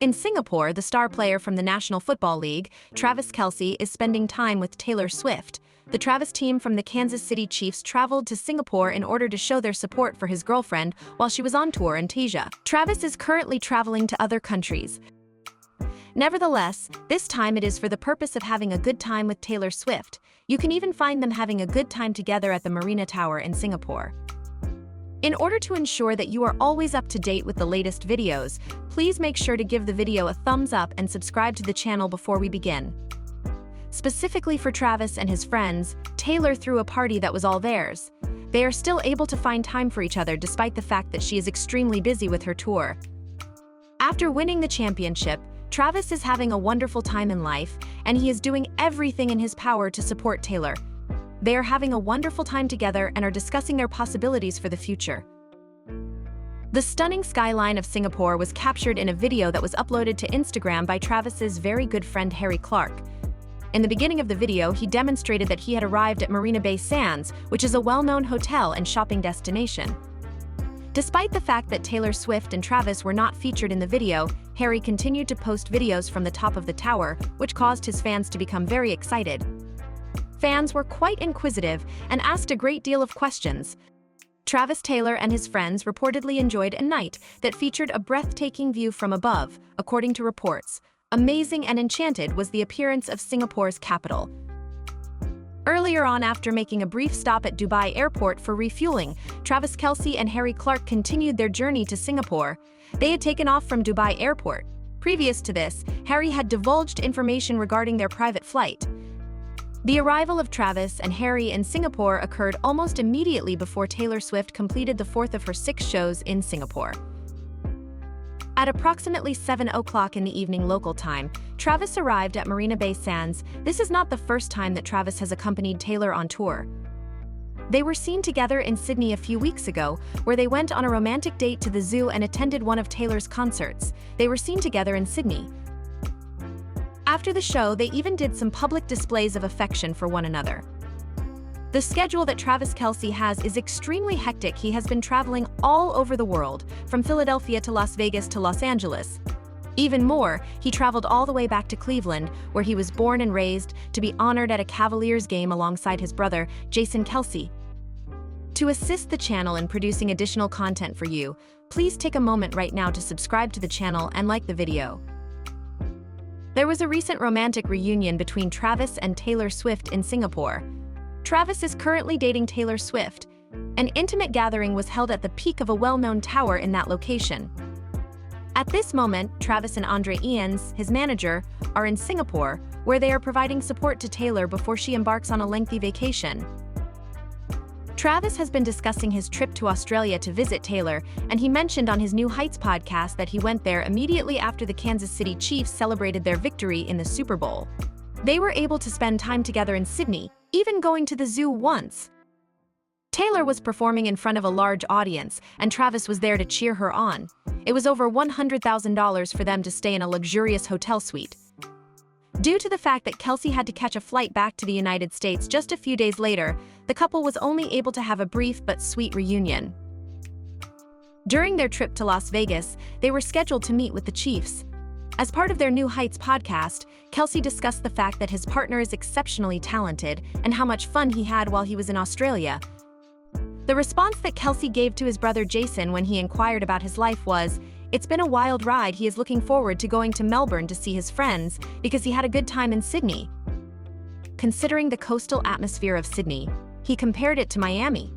In Singapore, the star player from the National Football League, Travis Kelce, is spending time with Taylor Swift. The Travis team from the Kansas City Chiefs traveled to Singapore in order to show their support for his girlfriend while she was on tour in Asia. Travis is currently traveling to other countries. Nevertheless, this time it is for the purpose of having a good time with Taylor Swift. You can even find them having a good time together at the Marina Tower in Singapore. In order to ensure that you are always up to date with the latest videos, please make sure to give the video a thumbs up and subscribe to the channel before we begin. Specifically for Travis and his friends, Taylor threw a party that was all theirs. They are still able to find time for each other despite the fact that she is extremely busy with her tour. After winning the championship, Travis is having a wonderful time in life, and he is doing everything in his power to support Taylor. They are having a wonderful time together and are discussing their possibilities for the future. The stunning skyline of Singapore was captured in a video that was uploaded to Instagram by Travis's very good friend Harry Clark. In the beginning of the video, he demonstrated that he had arrived at Marina Bay Sands, which is a well-known hotel and shopping destination. Despite the fact that Taylor Swift and Travis were not featured in the video, Harry continued to post videos from the top of the tower, which caused his fans to become very excited. Fans were quite inquisitive and asked a great deal of questions. Travis Taylor and his friends reportedly enjoyed a night that featured a breathtaking view from above, according to reports. Amazing and enchanted was the appearance of Singapore's capital. Earlier on, after making a brief stop at Dubai Airport for refueling, Travis Kelce and Harry Clark continued their journey to Singapore. They had taken off from Dubai Airport. Previous to this, Harry had divulged information regarding their private flight. The arrival of Travis and Harry in Singapore occurred almost immediately before Taylor Swift completed the fourth of her 6 shows in Singapore. At approximately 7 o'clock in the evening local time, Travis arrived at Marina Bay Sands. This is not the first time that Travis has accompanied Taylor on tour. They were seen together in Sydney a few weeks ago, where they went on a romantic date to the Zouk and attended one of Taylor's concerts. They were seen together in Sydney. After the show, they even did some public displays of affection for one another. The schedule that Travis Kelce has is extremely hectic. He has been traveling all over the world, from Philadelphia to Las Vegas to Los Angeles. Even more, he traveled all the way back to Cleveland, where he was born and raised, to be honored at a Cavaliers game alongside his brother, Jason Kelce. To assist the channel in producing additional content for you, please take a moment right now to subscribe to the channel and like the video. There was a recent romantic reunion between Travis and Taylor Swift in Singapore. Travis is currently dating Taylor Swift. An intimate gathering was held at the peak of a well-known tower in that location. At this moment, Travis and Andre Ians, his manager, are in Singapore, where they are providing support to Taylor before she embarks on a lengthy vacation. Travis has been discussing his trip to Australia to visit Taylor, and he mentioned on his New Heights podcast that he went there immediately after the Kansas City Chiefs celebrated their victory in the Super Bowl. They were able to spend time together in Sydney, even going to the zoo once. Taylor was performing in front of a large audience, and Travis was there to cheer her on. It was over $100,000 for them to stay in a luxurious hotel suite. Due to the fact that Kelce had to catch a flight back to the United States just a few days later, the couple was only able to have a brief but sweet reunion. During their trip to Las Vegas, they were scheduled to meet with the Chiefs. As part of their New Heights podcast, Kelce discussed the fact that his partner is exceptionally talented and how much fun he had while he was in Australia. The response that Kelce gave to his brother Jason when he inquired about his life was, "It's been a wild ride. He is looking forward to going to Melbourne to see his friends because he had a good time in Sydney." Considering the coastal atmosphere of Sydney, he compared it to Miami.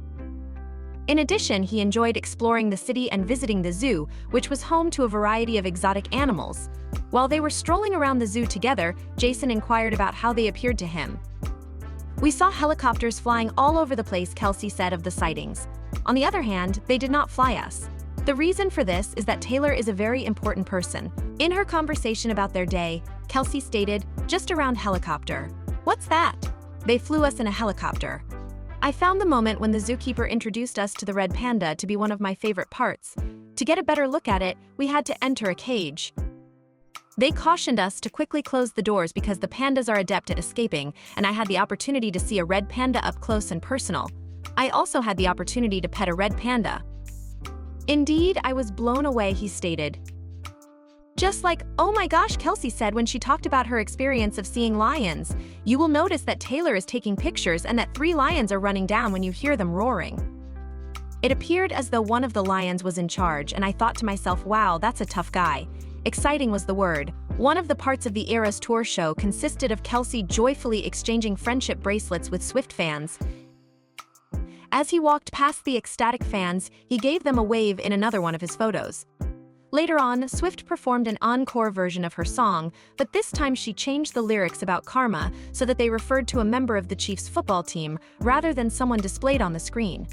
In addition, he enjoyed exploring the city and visiting the zoo, which was home to a variety of exotic animals. While they were strolling around the zoo together, Jason inquired about how they appeared to him. "We saw helicopters flying all over the place," Kelce said of the sightings. "On the other hand, they did not fly us. The reason for this is that Taylor is a very important person." In her conversation about their day, Kelce stated, "Just around helicopter. What's that? They flew us in a helicopter. I found the moment when the zookeeper introduced us to the red panda to be one of my favorite parts. To get a better look at it, we had to enter a cage. They cautioned us to quickly close the doors because the pandas are adept at escaping, and I had the opportunity to see a red panda up close and personal. I also had the opportunity to pet a red panda. Indeed, I was blown away," he stated. Just like, "Oh my gosh," Kelce said when she talked about her experience of seeing lions. "You will notice that Taylor is taking pictures and that 3 lions are running down when you hear them roaring." It appeared as though one of the lions was in charge, and I thought to myself, wow, that's a tough guy. Exciting was the word. One of the parts of the Eras Tour show consisted of Kelce joyfully exchanging friendship bracelets with Swift fans. As he walked past the ecstatic fans, he gave them a wave in another one of his photos. Later on, Swift performed an encore version of her song, but this time she changed the lyrics about karma so that they referred to a member of the Chiefs football team rather than someone displayed on the screen.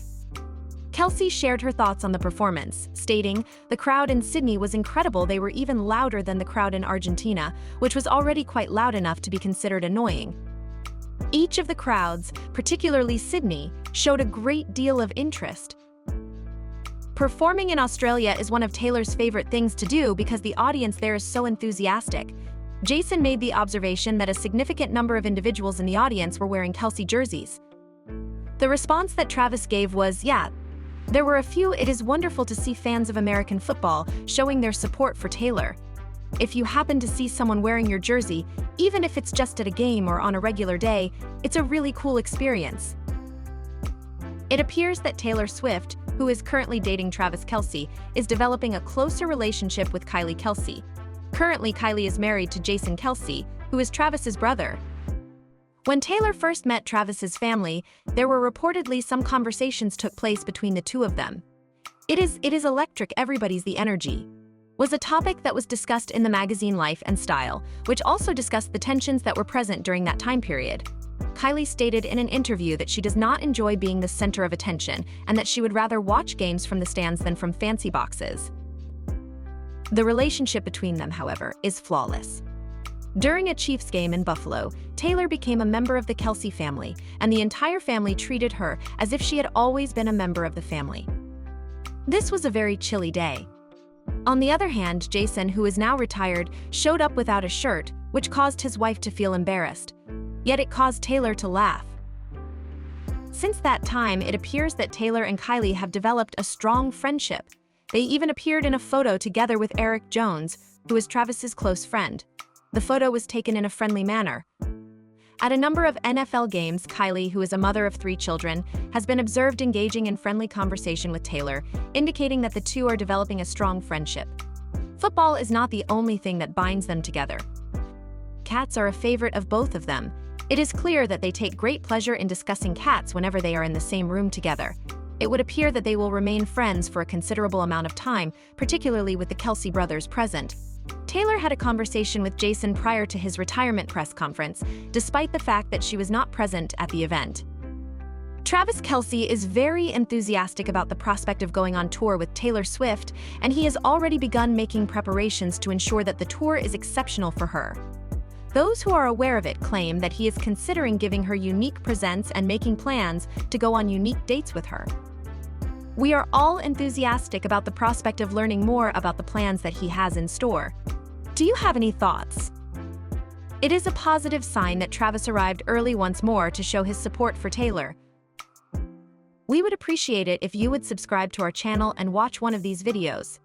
Kelce shared her thoughts on the performance, stating, "The crowd in Sydney was incredible. They were even louder than the crowd in Argentina, which was already quite loud enough to be considered annoying." Each of the crowds, particularly Sydney, showed a great deal of interest. Performing in Australia is one of Taylor's favorite things to do because the audience there is so enthusiastic. Jason made the observation that a significant number of individuals in the audience were wearing Kelce jerseys. The response that Travis gave was, "Yeah, there were a few. It is wonderful to see fans of American football showing their support for Taylor. If you happen to see someone wearing your jersey, even if it's just at a game or on a regular day, it's a really cool experience." It appears that Taylor Swift, who is currently dating Travis Kelce, is developing a closer relationship with Kelce. Currently, Kylie is married to Jason Kelce, who is Travis's brother. When Taylor first met Travis's family, there were reportedly some conversations took place between the two of them. It is electric, everybody's the energy," was a topic that was discussed in the magazine Life and Style, which also discussed the tensions that were present during that time period. Kylie stated in an interview that she does not enjoy being the center of attention and that she would rather watch games from the stands than from fancy boxes. The relationship between them, however, is flawless. During a Chiefs game in Buffalo, Taylor became a member of the Kelce family, and the entire family treated her as if she had always been a member of the family. This was a very chilly day. On the other hand, Jason, who is now retired, showed up without a shirt, which caused his wife to feel embarrassed. Yet it caused Taylor to laugh. Since that time, it appears that Taylor and Kylie have developed a strong friendship. They even appeared in a photo together with Eric Jones, who is Travis's close friend. The photo was taken in a friendly manner. At a number of NFL games, Kylie, who is a mother of 3 children, has been observed engaging in friendly conversation with Taylor, indicating that the two are developing a strong friendship. Football is not the only thing that binds them together. Cats are a favorite of both of them. It is clear that they take great pleasure in discussing cats whenever they are in the same room together. It would appear that they will remain friends for a considerable amount of time, particularly with the Kelce brothers present. Taylor had a conversation with Jason prior to his retirement press conference, despite the fact that she was not present at the event. Travis Kelce is very enthusiastic about the prospect of going on tour with Taylor Swift, and he has already begun making preparations to ensure that the tour is exceptional for her. Those who are aware of it claim that he is considering giving her unique presents and making plans to go on unique dates with her. We are all enthusiastic about the prospect of learning more about the plans that he has in store. Do you have any thoughts? It is a positive sign that Travis arrived early once more to show his support for Taylor. We would appreciate it if you would subscribe to our channel and watch one of these videos.